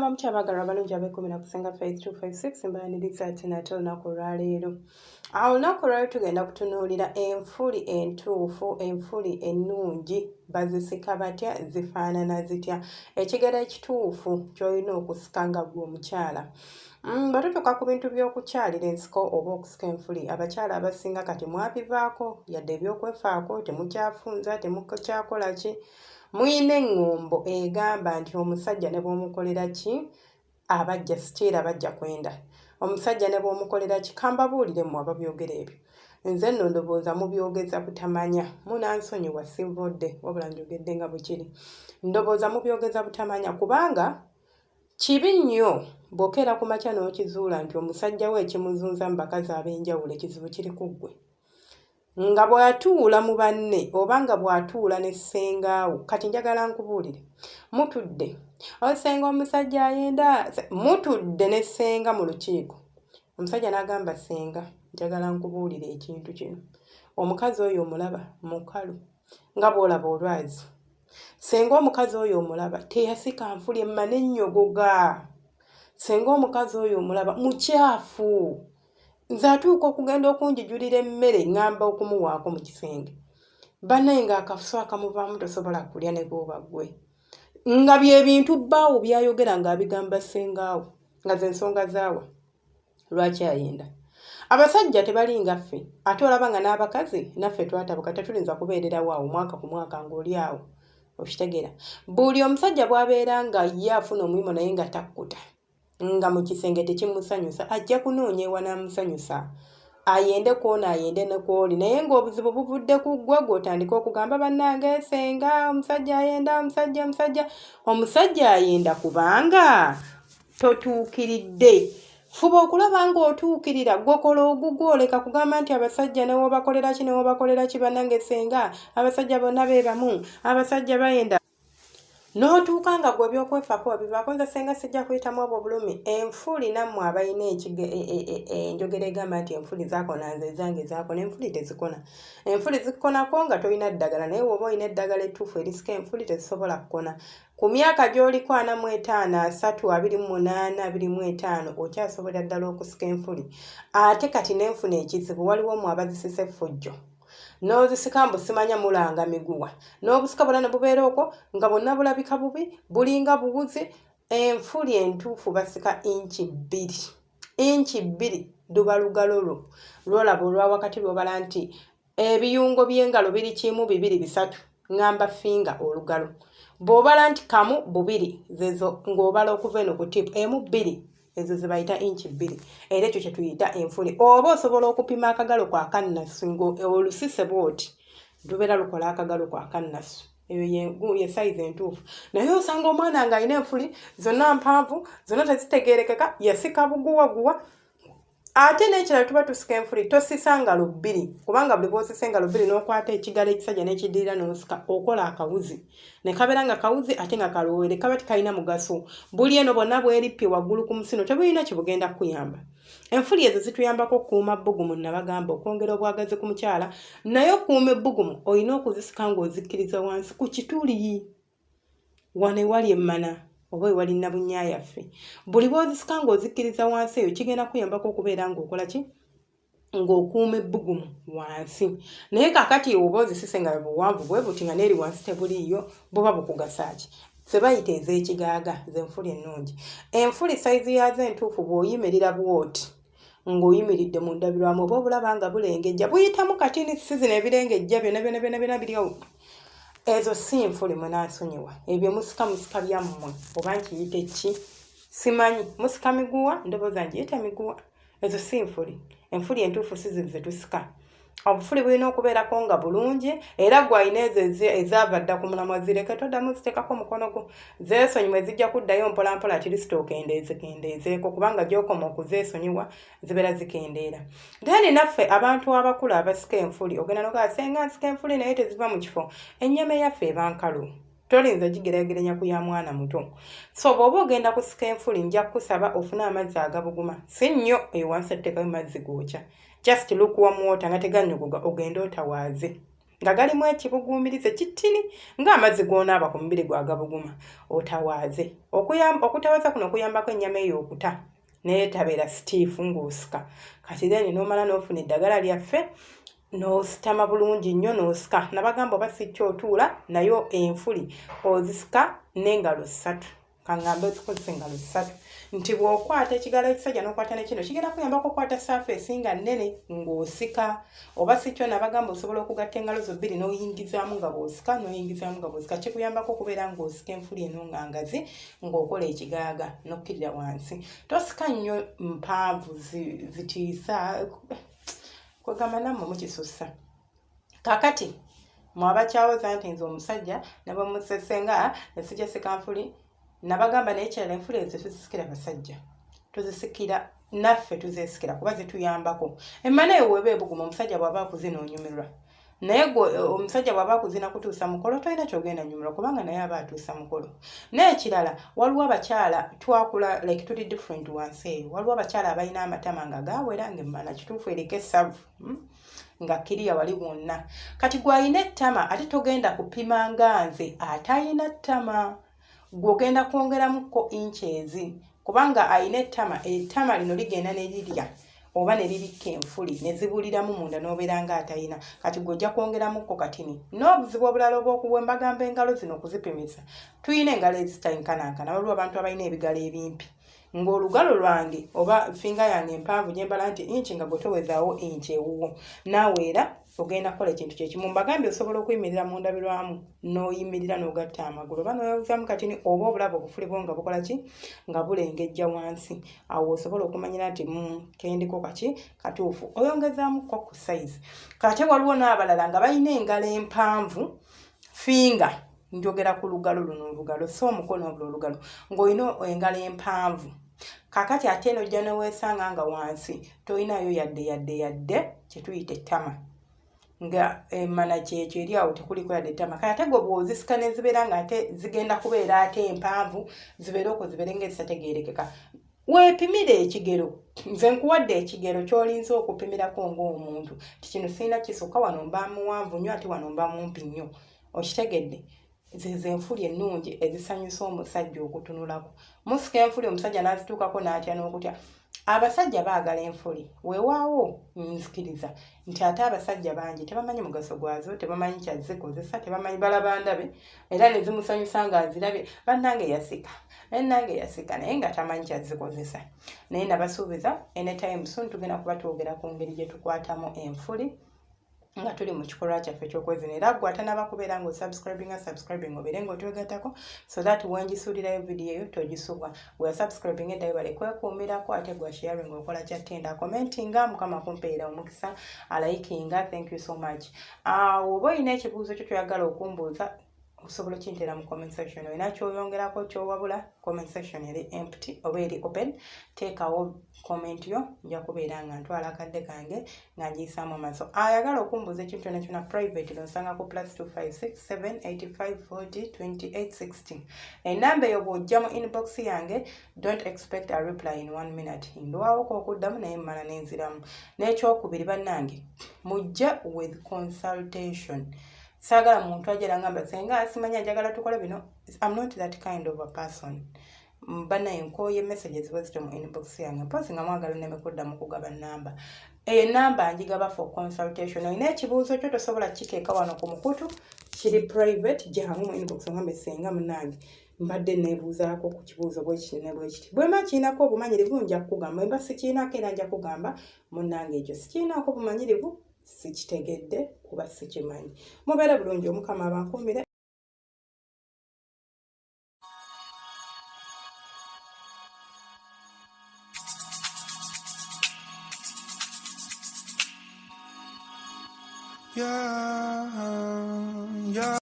Mukyabagala abalungi ab'ekumi na kusenga Faith 256 mbaaniriza ati nate olunaku olwaleero. Olunaku olwaleero tugenda kutunuulira enfuli entuufu, enfuli ennungi bazisika batya, zifaanana zitya, ekigero ekituufu ky'olina okusika nga ggwe omukyala. Batutuuka ku bintu by'okukyalira ensiko oba okusika enfuli, abakyala abasinga kati mwabivaako, yadde ebyokwefaako temukyafunza, temukyakola ki. Muyina eŋŋombo egamba nti omusajja ne bw'omukolera ki abajja sitiira bajja kwenda. Omusajja ne bw'omukolera ki kambabuulire mmwe ababyogera ebyo. Nze nno ndowooza mubyogeza butamanya. Munansonyiwa sinvodde wabula njogedde nga bwe kiri. Ndowooza mubyogeza butamanya kubanga kibi nnyo bw'okeera ku makya n'okizuula nti omusajja we ekimuzunza mu bakazi ab'enjawulo ekizibu kiri ku ggwe. Nga bw'atuula mu banne oba nga bw'atuula ne ssengaawo, kati njagala nkubuulire, mutudde osenga omusajja ayenda, mutudde ne ssenga mu lukiiko, omusajja n'agamba ssenga, njagala nkubuulire ekintu kino, omukazi oyo omulaba mukalu nga bw'olaba olwazi. Senga omukazi oyo omulaba teyasika nfuli emma n'ennyogoga, senga omukazi oyo omulaba mukyafu, nze atuuka okugenda okunjijulira emmere ŋŋamba okumuwaako mu kisenge. Bannaye ng'akafuso akamuvaamu tosobola kulya ne bw'oba ggwe. Nga bye bintu bbaawo by'ayogera ng'abigamba ssengaawo, nga ze nsonga zaawa. Lwaki ayenda? Abasajja tebalinga ffe, ate olaba nga n'abakazi naffe twatabuka tetulinza kubeererawo awo mwaka ku mwaka ng'oli awo. Okitegeera? Buli omusajja bw'abeera nga ye afuna omulimu naye nga takkuta, nga mu kisenge tekimusanyusa, ajja kunoonya ewa n'amusanyusa. Ayende kw'ono ayende ne kw'oli, naye ng'obuzibu buvudde ku ggwe gw'otandika okugamba bannange senga, omusajja ayenda, omusajja. Omusajja ayenda kubanga totuukiridde. Fuba okulaba ng'otuukirira, gwe kola ogugwo, oleka kugamba nti abasajja ne wobakolera ki bannange senga, abasajja bonna be bamu, abasajja bayenda. N'otuuka nga gwe by'okwefaako wabivaako, nze senga sijja kuyitamu obwo bulumi. Enfuli nammwe abalina enjogera egamba nti enfuli zaakona nze zange zaakona, enfuli tezikona. Enfuli zikonako nga tolina ddagala, naye bw'oba olina eddagala ettuufu erisika enfuli tezisobola kukona. Ku myaka gy'oliko 45, 30, 28, 25 okyasobola ddala okusika enfuli. Ate kati n'enfuna ekizibu, waliwo mmwe abazisisa effujjo. N'ozisika mbu simanya mulanga miguwa. N'obusika bwonna ne bubeera okwo nga bwonna bulabika bubi, bulinga buwuzi. Enfuli entuufu basika inchi 2. Inchi 2 luba lugalo lwo. Lwolaba olwa wakati lw'obala nti ebiyungo by'engalo biri kimu, 2, 3, ŋŋamba finger olugalo. Bw'obala nti kamu, 2, zezo ng'obala okuva eno ku tipu, 1, 2, ezo ze bayita inchi 2. Era ekyo kye tuyita enfuli. Oba osobola okupima akagalo kwa kannasu ng'olusise bw'oti, lubeera lukola akagalo kwa kannasu. Eyo ye size entuufu. Naye osanga omwana ng'alina enfuli zonna mpanvu, zonna tezitegeerekeka, yasika buguwaguwa. Ate n'ekirala tuba tusika enfuli tosisa ngalo 2, kubanga buli bw'osisa engalo 2 n'okwata ekigalo ekisajja n'ekiddirira n'osika okola akawuzi. Ne kabeera nga kawuzi ate nga kalowere kaba tikalina mugaso. Buli eno bonna bwerippye waggulu ku musino tebulina kibugenda kukuyamba. Enfuli ezo zituyambako okukuuma bbugumu nabagamba, okwongera obwagazi ku mukyala, naye okuuma ebbugumu olina okuzisika ng'ozikkiriza wansi ku kituli. Wano ewali emmana oba ewali nnabunnyaayaffe. Buli bw'ozisika ng'ozikkiriza wansi eyo kigenda kuyambako okubeera ng'okola ki? Ng'okuuma ebbugumu wansi. Naye kaakati oba ozisise nga buwanvu bwe buti nga n'eri wansi tebuliiyo, buba bukugasa ki? Ze bayita ez'ekigaaga, ze enfuli ennungi. Enfuli sayizi yazo entuufu bw'oyimirira bw'oti, ng'oyimiridde mu ndabirwamu oba obulaba nga bulengejja, buyitamu katini si zino ebirengejja byonna biriwo. Ezo si nfuli munansonyiwa. Ebyo musika byammwe oba nkiyite ki? Simanyi. Musika miguwa, ndowooza ngiyita miguwa. Ezo si nfuli. Enfuli entuufu si zino ze tusika. Obufuli bulina okubeerako nga bulungi, era gw'alina ezo ezaava dda ku mulamwa zireke toddamu ziteekako mukono gwo. Zeesonyiwe zijja kuddayo mpolampola Kristo kendeezeeko kubanga gy'okoma okuzeesonyiwa zibeera zikendeera. Then naffe abantu abakulu abasika enfuli ogenda n'ogaa senga nsika enfuli naye teziva mu kifo. Ennyama eyaffe eba nkalu. Tolinza gigeraageranya ku ya mwana muto. So bw'oba ogenda kusika enfuli nja kusaba ofune amazzi agabuguma. Si nnyo eyo wansi atteekayo mazzi gookya. Just lukewarm water nga tegannyogoga ogende otawaaze. nga galimu ekibuguumirize kitini ng'amazzi g'onaaba ku mubiri gwagabuguma otawaaze. Okutawaza kuno okuyambako ennyama eyo okuta naye tabeera sitiifu ng'osika. Kati then n'omala n'ofuna eddagala lyaffe n'ositama bulungi nnyo n'osika. Nabagamba oba si kyotuula nayo enfuli ozisika n'engalo 3. Kangambe ozikozesa engalo 3. Nti bw'okwata ekigalo ekisajja n'okwata ne kino kigenda kuyambako okukwata surface nga nnene ng'osika. Oba si kyo nabagamba osobola okugatta engalo zo 2 n'oyingizaamu nga bw'osika n'oyingizaamu nga bw'osika. Kikuyambako okubeera ng'osika enfuli eno nga ngazi ng'okola ekigaaga n'okkirira wansi. Tosika nnyo mpanvu zitiisa kwegamba nammwe mukisussa. Kaakati mwabakyawoza nti nze omusajja ne bamusesenga esijja sikanfuli. Nabagamba naye kirala enfuli ezo tuzisikira basajja. Tuzisikira naffe tuzeesikira kuba zituyambako. Emmana eyo weeba ebuguma omusajja bw'aba akuzina onyumirwa. Naye omusajja bw'aba akuzina kutuusa mukolo tolina kyogenda nyumirwa kubanga naye aba atuusa mukolo. N'ekirala waliwo abakyala twakula like tuli different wansi eyo. Waliwo abakyala abalina amatama nga gaawera ng'emmana kituufu eriko essavu. Nga kiriya wali wonna. Kati gw'alina ettama ate togenda kupima nga nze atalina ttama. Gw'ogenda kwongeramuko inches kubanga alina ettama lino ligenda ne lirya oba ne lirikka enfuli ne zibuliramu munda n'obeera nga atalina. Kati gw'ojja kwongeramuko katini. N'obuzibu obulala obw'okuba mbagamba engalo zino okuzipimisa. Tuyina engalo ezitankanankana. Waliwo abantu abalina ebigalo ebimpi. Ng'olugalo lwange oba finga yange empanvu gye mbala nti inchi nga gwe towezaawo inchi ewuwo. Naawe era ogenda kukola ekintu kyekimu. Mbagambye osobola okuyimirira mu ndabirwamu n'oyimirira n'ogatta amagulu oba n'oyawuzaamu katini oba obulaba obufuli bwo nga bukola ki nga bulengejja wansi. Awo osobola okumanyira nti kendiko kaki katuufu. Oyongezaamuko ku size. Kate waliwo n'abalala nga balina engalo empanvu finga. Njogera ku lugalo luno olugalo so omukono obula olugalo ng'olina engalo empanvu. Kaakati ate eno ojja n'oweesanga nga wansi tolinayo yadde kye tuyita ettama. Nga emmana kyekyo eri awo tekuliko yadde ettama. Kati ate gwe bw'ozisika ne zibeera nga ate zigenda kubeera ate empanvu zibeere okwo zibeere ng'ezitategeerekeka. Weepimire ekigero. Nze nkuwadde ekigero ky'olinza okupimirako ng'omuntu. Kino sirina kisukka wano mba muwanvu nnyo ate wano mba mumpi nnyo. Okitegedde? Ze enfuli ennungi ezisanyusa omusajja okutunulako. Musika enfuli omusajja n'azituukako n'atya n'okutya. Abasajja baagala enfuli. Weewaawo nzikiriza nti ate abasajja bangi tebamanyi mugaso gwazo, tebamanyi kyazikozesa, tebamanyi balaba ndabe era ne zimusanyusa nga azirabye. Bannange yasika. Nange yasika naye nga tamanyi kyazikozesa. Naye nabasuubiza anytime soon tugenda kuba twogera ku ngeri gye tukwatamu enfuli. Nga tuli mu kikolwa kyaffe ky'okwezina era gwe atanaba kubeera ng'osubscribing obeere ng'otwegattako so that wenjisuulirayo vidiyo eyo togisubwa. Gwe subscribing eddayo bale kwekuumirako ate gwe sharing okola kyattenda commentinga mukama kumpeera omukisa alikinga. Thank you so much. Oba olina ekibuuzo kyo kyoyagala okumbuuza osobola okkinteera mu comment section. Olina kyoyongerako kyowabula comment section eri empty oba eri open. Teekawo comment yo nja kubeera nga ntwala akadde kange nga ngiyisaamu amaaso. Ayagala okumbuuza ekintu kyonna kyonna private lonsanga ku +256 785 40 28 16. Ennamba eyo bw'ojja mu inbox yange don't expect a reply in 1 minute. Ndwawoko okuddamu naye mmala n'enziramu. N'ekyokubiri bannange mujja with consultation. Saagala muntu ajja ngamba senga asimanya njagala tukole bino. I'm not that kind of a person. Bana enkoye messages wazito mu inbox yange. Mpozi nga mwagala nneme kuddamu kugaba nnamba. Eyo nnamba njigaba for consultation. Olina ekibuuzo kyo tosobola kiteeka wano ku mukutu kiri private gyamu mu inbox ngambe senga munnange. Mbadde neebuuzaako ku kibuuzo bwe kiti ne bwe kiti. Bwema kiinako obumanyirivu nja kugamba. Mba sikiinako era nja kugamba munnange ekyo sikiinako obumanyirivu sikitegedde kuba sikimanyi. Mubeere bulungi omukama abankuumire. Yeah.